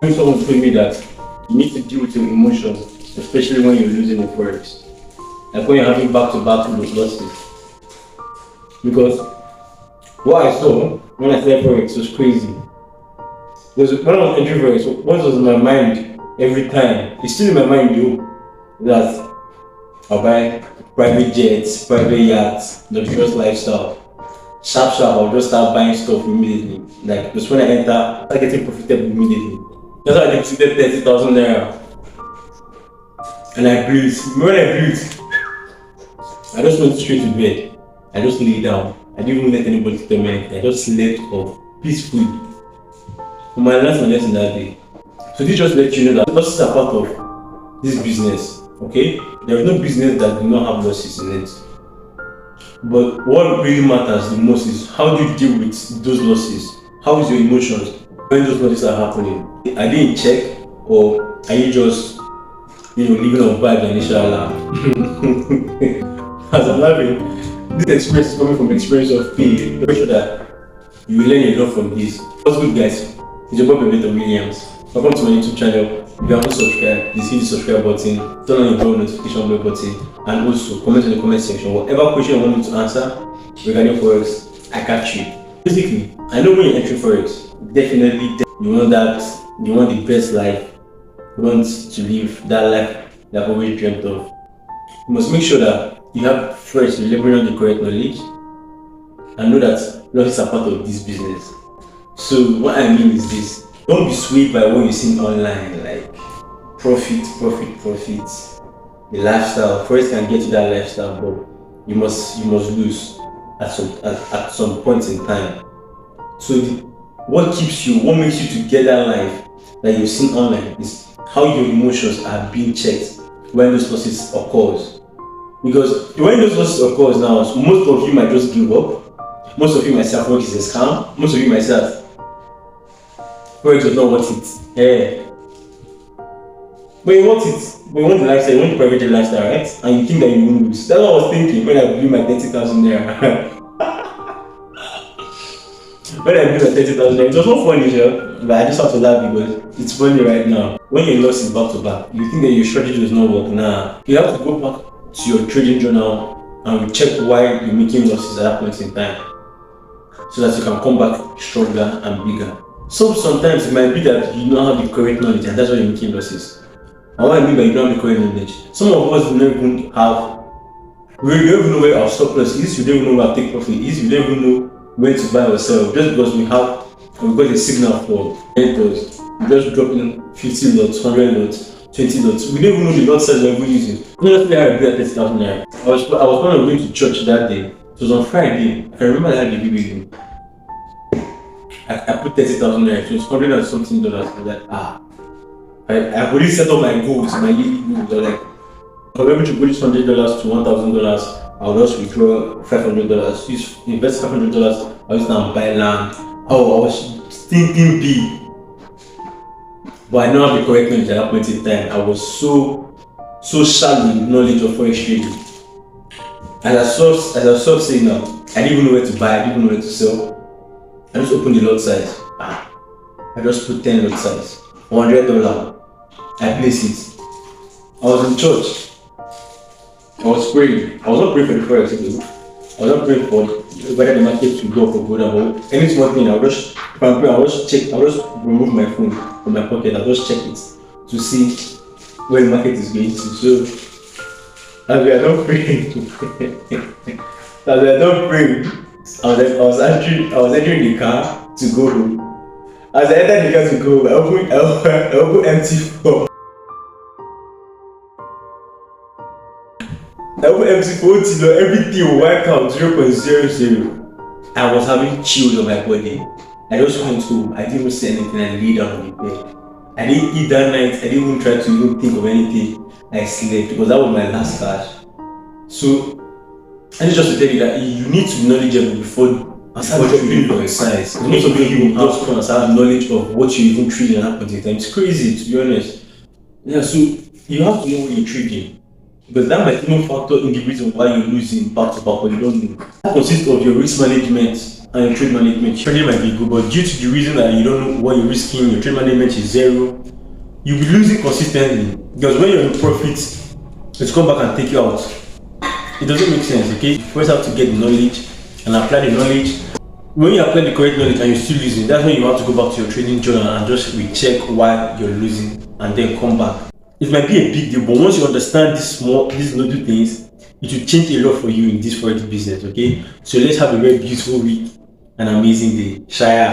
When someone told me that you need to deal with your emotions, especially when you're losing in Forex. Like when you're having back-to-back losses. Because what I saw when I started Forex was crazy. Because when I was entering Forex, what was in my mind every time, it's still in my mind though, that I'll buy private jets, private yachts, luxurious lifestyle. Sharp, I'll just start buying stuff immediately. Like, because when I enter, I start getting profitable immediately. That's why I deposited 30,000 naira. And I blew it. When I blew it, I just went straight to bed. I just lay down. I didn't even let anybody tell me anything. I just slept off peacefully. For my last lesson that day. So this just let you know that losses are part of this business. Okay? There is no business that do not have losses in it. But what really matters the most is how do you deal with those losses? How is your emotions when those losses are happening? Are they in check, or are you just living on vibes and inshallah? As I'm laughing, this experience is coming from experience of pain. Make sure that you will learn a lot from this. What's good, guys? It's your boy Williams. Welcome to my YouTube channel. If you haven't subscribed, please hit the subscribe button, turn on your bell notification bell button, and also comment in the comment section. Whatever question you want me to answer regarding Forex, I catch you. Basically, I know when you're entering Forex, definitely you want the best life. You want to live that life that I've always dreamt of. You must make sure that you have first leverage on the correct knowledge and know that losses are part of this business. So what I mean is this: don't be swayed by what you see online, like profit, the lifestyle. Forex can get you that lifestyle, but you must lose at some point in time. So what makes you to get that life that you've seen online is how your emotions are being checked when those losses occurs. Because when those losses occurs now, most of you might just give up. Most of you might say Forex is a scam. Most of you might say that Forex is not worth it. Yeah. But you want it. But you want the lifestyle, you want the private jet lifestyle, right? And you think that you won't lose. That's what I was thinking when I blew my 30,000 naira. When I blew my 30,000 naira, it was not funny, but I just have to laugh because it's funny right now. When your loss is back to back, you think that your strategy does not work. Nah. You have to go back to your trading journal and check why you're making losses at that point in time, so that you can come back stronger and bigger. So sometimes it might be that you don't have the correct knowledge and that's why you're making losses. And what I mean by you don't have the correct knowledge, some of us do not even don't even know where our stop loss is, we don't even know where our take profit is, we don't even know where to buy or sell, just because we got a signal for mentors. We just drop in 50 lots, 100 lots, 20 lots. We don't even know the lot size we're using. Honestly, I agree at 30,000 naira. I was planning on going to church that day. It was on Friday. I remember I had the baby. I put 30,000 naira. It was $100 and something. I was like, I already set up my goals, my yearly goals. I was like, if I'm able to put this $100 to $1,000, I'll just withdraw $500. Invest $500. I'll use now buy land. Oh, I was thinking big. But I don't have the correct knowledge at that point in time. I was so shallow in knowledge of Forex trading. As I saw saying now, I didn't even know where to buy, I didn't even know where to sell. I just opened the lot size. I just put 10 lot size. $100. I placed it. I was in church. I was praying. I was not praying for the Forex though. I was not praying for whether the market should go up or go down. But any small thing, if I'm praying, I'll just remove my phone from my pocket. I'll just check it to see where the market is going to. So, as we are not praying, I was entering the car to go home. As I entered the car to go home, I opened MT4. I opened MT4, everything wiped out 0.00. I was having chills on my body. I just went home. I didn't even say anything. I lay down on the bed. I didn't eat that night. I didn't even try to even think of anything. I slept because that was my last cash. So, I just to tell you that you need to be knowledgeable before dropping your size. Most of you have knowledge of what you even trade at that point in time. It's crazy, to be honest. Yeah, so you have to know what you're trading. Because that might even factor in the reason why you're losing back to back, but you don't know. That consists of your risk management and your trade management. Trading might be good, but due to the reason that you don't know what you're risking, your trade management is zero, you'll be losing consistently. Because when you're in profit, it's come back and take you out. It doesn't make sense, okay? You first have to get the knowledge and apply the knowledge. When you apply the correct knowledge and you're still losing, that's when you have to go back to your trading journal and just recheck why you're losing and then come back. It might be a big deal, but once you understand these little things, it will change a lot for you in this Forex business, okay? So let's have a very beautiful week, an amazing day. Shaya.